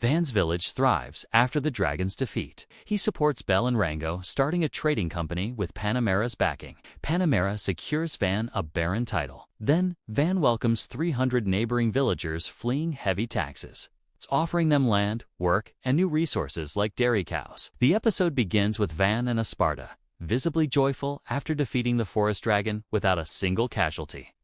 Van's village thrives after the dragon's defeat. He supports Bell and Rango, starting a trading company with Panamera's backing. Panamera secures Van a barren title. Then, Van welcomes 300 neighboring villagers fleeing heavy taxes, offering them land, work, and new resources like dairy cows. The episode begins with Van and Esparta, visibly joyful after defeating the forest dragon without a single casualty.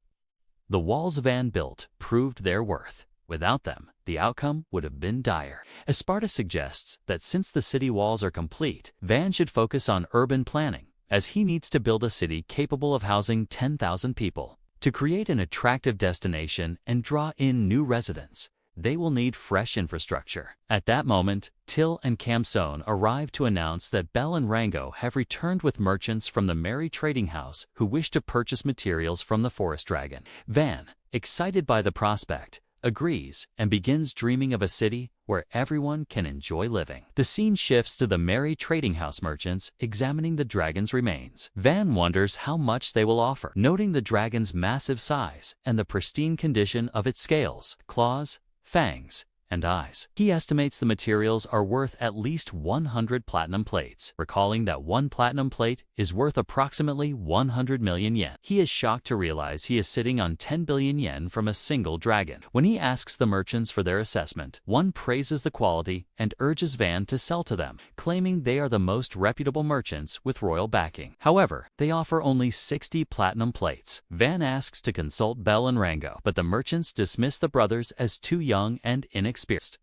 The walls Van built proved their worth. Without them, the outcome would have been dire. Esparta suggests that since the city walls are complete, Van should focus on urban planning, as he needs to build a city capable of housing 10,000 people. To create an attractive destination and draw in new residents, they will need fresh infrastructure. At that moment, Till and Camson arrive to announce that Bell and Rango have returned with merchants from the Merry Trading House who wish to purchase materials from the Forest Dragon. Van, excited by the prospect, agrees and begins dreaming of a city where everyone can enjoy living. The scene shifts to the Merry Trading House merchants examining the dragon's remains. Van wonders how much they will offer, noting the dragon's massive size and the pristine condition of its scales, claws, fangs, and eyes. He estimates the materials are worth at least 100 platinum plates, recalling that one platinum plate is worth approximately 100 million yen. He is shocked to realize he is sitting on 10 billion yen from a single dragon. When he asks the merchants for their assessment, one praises the quality and urges Van to sell to them, claiming they are the most reputable merchants with royal backing. However, they offer only 60 platinum plates. Van asks to consult Bell and Rango, but the merchants dismiss the brothers as too young and inexperienced.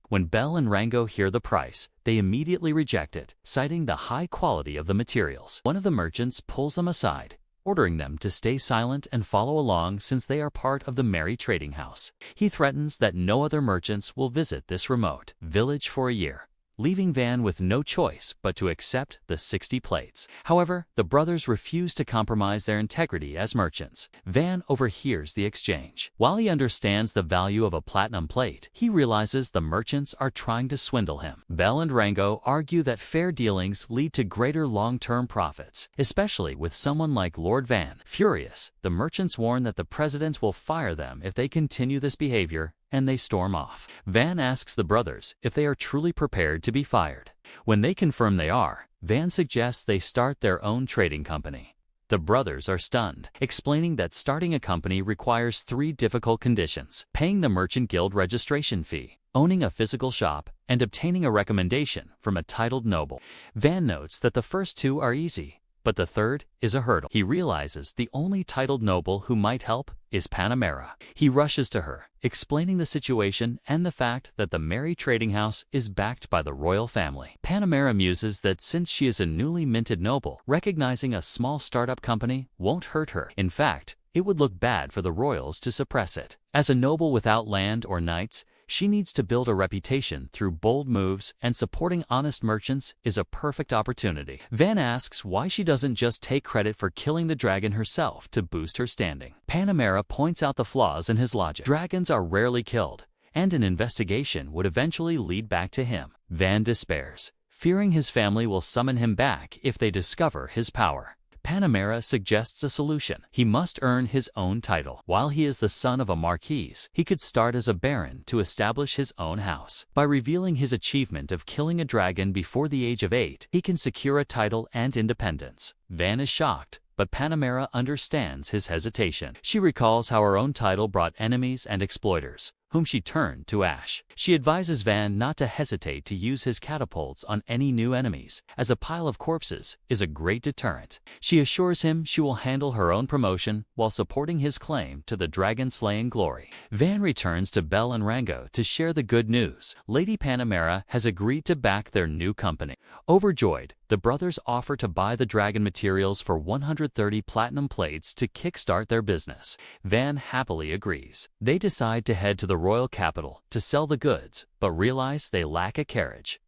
When Bell and Rango hear the price, they immediately reject it, citing the high quality of the materials. One of the merchants pulls them aside, ordering them to stay silent and follow along since they are part of the Merry Trading House. He threatens that no other merchants will visit this remote village for a year, leaving Van with no choice but to accept the 60 plates. However, the brothers refuse to compromise their integrity as merchants. Van overhears the exchange. While he understands the value of a platinum plate, he realizes the merchants are trying to swindle him. Bell and Rango argue that fair dealings lead to greater long-term profits, especially with someone like Lord Van. Furious, the merchants warn that the president will fire them if they continue this behavior, and they storm off. Van asks the brothers if they are truly prepared to be fired. When they confirm they are, Van suggests they start their own trading company. The brothers are stunned, explaining that starting a company requires 3 difficult conditions: paying the Merchant Guild registration fee, owning a physical shop, and obtaining a recommendation from a titled noble. Van notes that the first 2 are easy, but the third is a hurdle. He realizes the only titled noble who might help is Panamera. He rushes to her, explaining the situation and the fact that the Merry Trading House is backed by the royal family. Panamera muses that since she is a newly minted noble, recognizing a small startup company won't hurt her. In fact, it would look bad for the royals to suppress it. As a noble without land or knights, she needs to build a reputation through bold moves, and supporting honest merchants is a perfect opportunity. Van asks why she doesn't just take credit for killing the dragon herself to boost her standing. Panamera points out the flaws in his logic. Dragons are rarely killed, and an investigation would eventually lead back to him. Van despairs, fearing his family will summon him back if they discover his power. Panamera suggests a solution. He must earn his own title. While he is the son of a marquise, he could start as a baron to establish his own house. By revealing his achievement of killing a dragon before the age of 8, he can secure a title and independence. Van is shocked, but Panamera understands his hesitation. She recalls how her own title brought enemies and exploiters, whom she turned to ash. She advises Van not to hesitate to use his catapults on any new enemies, as a pile of corpses is a great deterrent. She assures him she will handle her own promotion while supporting his claim to the dragon-slaying glory. Van returns to Bell and Rango to share the good news. Lady Panamera has agreed to back their new company. Overjoyed, the brothers offer to buy the dragon materials for 130 platinum plates to kickstart their business. Van happily agrees. They decide to head to the royal capital to sell the goods, but realize they lack a carriage.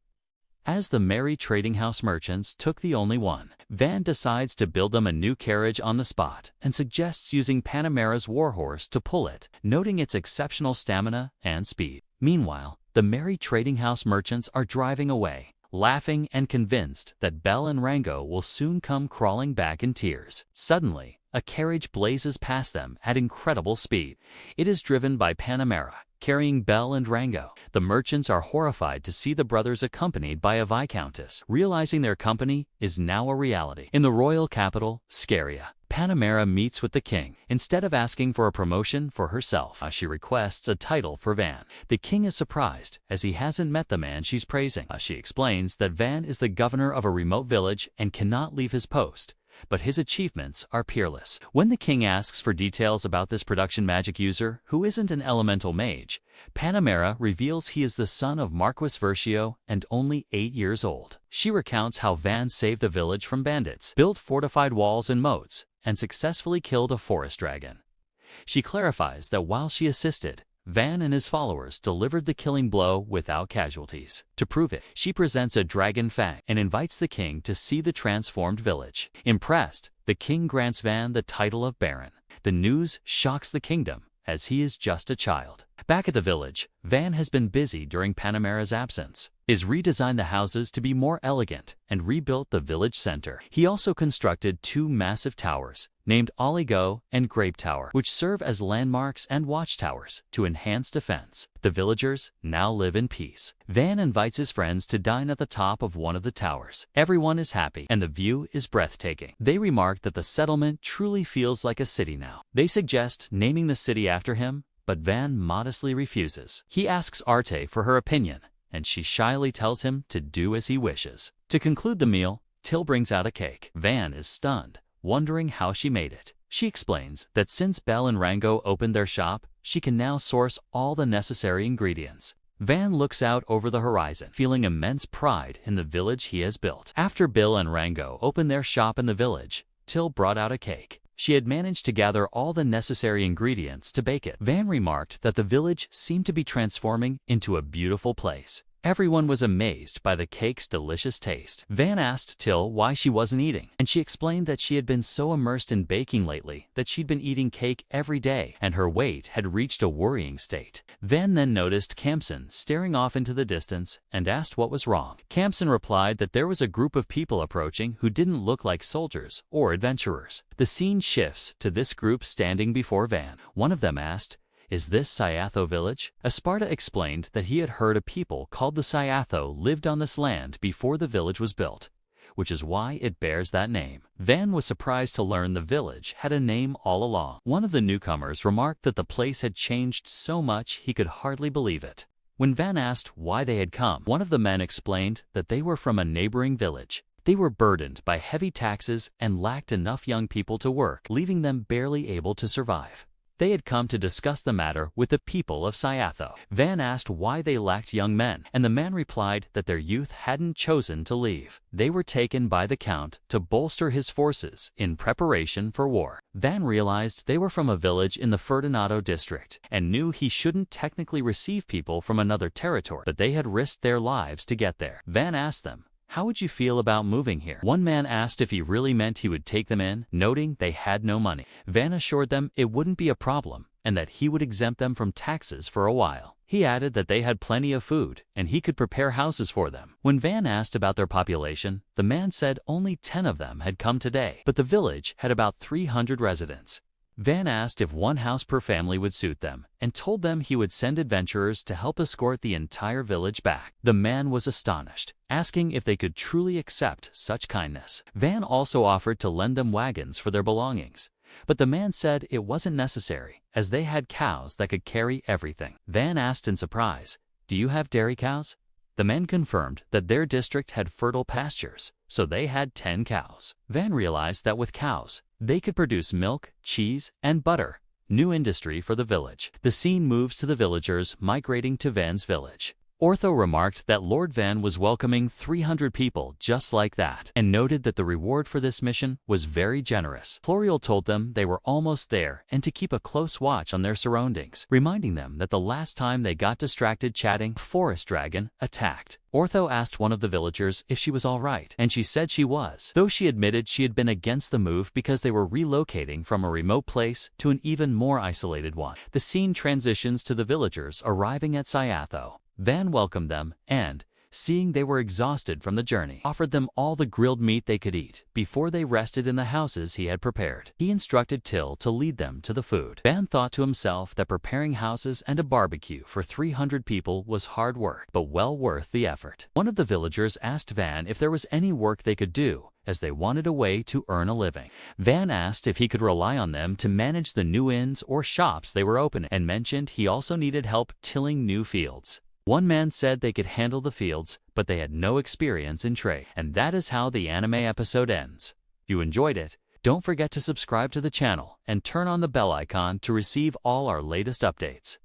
As the Merry Trading House merchants took the only one, Van decides to build them a new carriage on the spot and suggests using Panamera's warhorse to pull it, noting its exceptional stamina and speed. Meanwhile, the Merry Trading House merchants are driving away, laughing and convinced that Bell and Rango will soon come crawling back in tears. Suddenly, a carriage blazes past them at incredible speed. It is driven by Panamera, carrying Belle and Rango. The merchants are horrified to see the brothers accompanied by a viscountess, realizing their company is now a reality. In the royal capital, Scaria, Panamera meets with the king. Instead of asking for a promotion for herself, she requests a title for Van. The king is surprised, as he hasn't met the man she's praising. She explains that Van is the governor of a remote village and cannot leave his post, but his achievements are peerless. When the king asks for details about this production magic user, who isn't an elemental mage, Panamera reveals he is the son of Marquis Versio and only 8 years old. She recounts how Van saved the village from bandits, built fortified walls and moats, and successfully killed a forest dragon. She clarifies that while she assisted, Van and his followers delivered the killing blow without casualties. To prove it, she presents a dragon fang and invites the king to see the transformed village. Impressed, the king grants Van the title of Baron. The news shocks the kingdom, as he is just a child. Back at the village, Van has been busy during Panamera's absence. He's redesigned the houses to be more elegant and rebuilt the village center. He also constructed 2 massive towers, named Oligo and Grape Tower, which serve as landmarks and watchtowers to enhance defense. The villagers now live in peace. Van invites his friends to dine at the top of one of the towers. Everyone is happy, and the view is breathtaking. They remark that the settlement truly feels like a city now. They suggest naming the city after him, but Van modestly refuses. He asks Arte for her opinion, and she shyly tells him to do as he wishes. To conclude the meal, Till brings out a cake. Van is stunned, wondering how she made it. She explains that since Belle and Rango opened their shop, she can now source all the necessary ingredients. Van looks out over the horizon, feeling immense pride in the village he has built. After Bill and Rango opened their shop in the village, Till brought out a cake. She had managed to gather all the necessary ingredients to bake it. Van remarked that the village seemed to be transforming into a beautiful place. Everyone was amazed by the cake's delicious taste. Van asked Till why she wasn't eating, and she explained that she had been so immersed in baking lately that she'd been eating cake every day, and her weight had reached a worrying state. Van then noticed Campson staring off into the distance and asked what was wrong. Campson replied that there was a group of people approaching who didn't look like soldiers or adventurers. The scene shifts to this group standing before Van. One of them asked, "Is this Sayatho village?" Esparta explained that he had heard a people called the Sayatho lived on this land before the village was built, which is why it bears that name. Van was surprised to learn the village had a name all along. One of the newcomers remarked that the place had changed so much he could hardly believe it. When Van asked why they had come, one of the men explained that they were from a neighboring village. They were burdened by heavy taxes and lacked enough young people to work, leaving them barely able to survive. They had come to discuss the matter with the people of Sayatho. Van asked why they lacked young men, and the man replied that their youth hadn't chosen to leave. They were taken by the Count to bolster his forces in preparation for war. Van realized they were from a village in the Ferdinando district and knew he shouldn't technically receive people from another territory, but they had risked their lives to get there. Van asked them, "How would you feel about moving here?" One man asked if he really meant he would take them in, noting they had no money. Van assured them it wouldn't be a problem and that he would exempt them from taxes for a while. He added that they had plenty of food and he could prepare houses for them. When Van asked about their population, the man said only 10 of them had come today, but the village had about 300 residents. Van asked if 1 house per family would suit them, and told them he would send adventurers to help escort the entire village back. The man was astonished, asking if they could truly accept such kindness. Van also offered to lend them wagons for their belongings, but the man said it wasn't necessary, as they had cows that could carry everything. Van asked in surprise, "Do you have dairy cows?" The men confirmed that their district had fertile pastures, so they had 10 cows. Van realized that with cows, they could produce milk, cheese, and butter, new industry for the village. The scene moves to the villagers migrating to Van's village. Ortho remarked that Lord Van was welcoming 300 people just like that, and noted that the reward for this mission was very generous. Florial told them they were almost there and to keep a close watch on their surroundings, reminding them that the last time they got distracted chatting, a forest dragon attacked. Ortho asked one of the villagers if she was all right, and she said she was, though she admitted she had been against the move because they were relocating from a remote place to an even more isolated one. The scene transitions to the villagers arriving at Sayatho. Van welcomed them and, Seeing they were exhausted from the journey, offered them all the grilled meat they could eat before they rested in the houses he had prepared. He instructed Till to lead them to the food. Van thought to himself that preparing houses and a barbecue for 300 people was hard work, but well worth the effort. One of the villagers asked Van if there was any work they could do, as they wanted a way to earn a living. Van asked if he could rely on them to manage the new inns or shops they were opening, and mentioned he also needed help tilling new fields. One man said they could handle the fields, but they had no experience in trade. And that is how the anime episode ends. If you enjoyed it, don't forget to subscribe to the channel and turn on the bell icon to receive all our latest updates.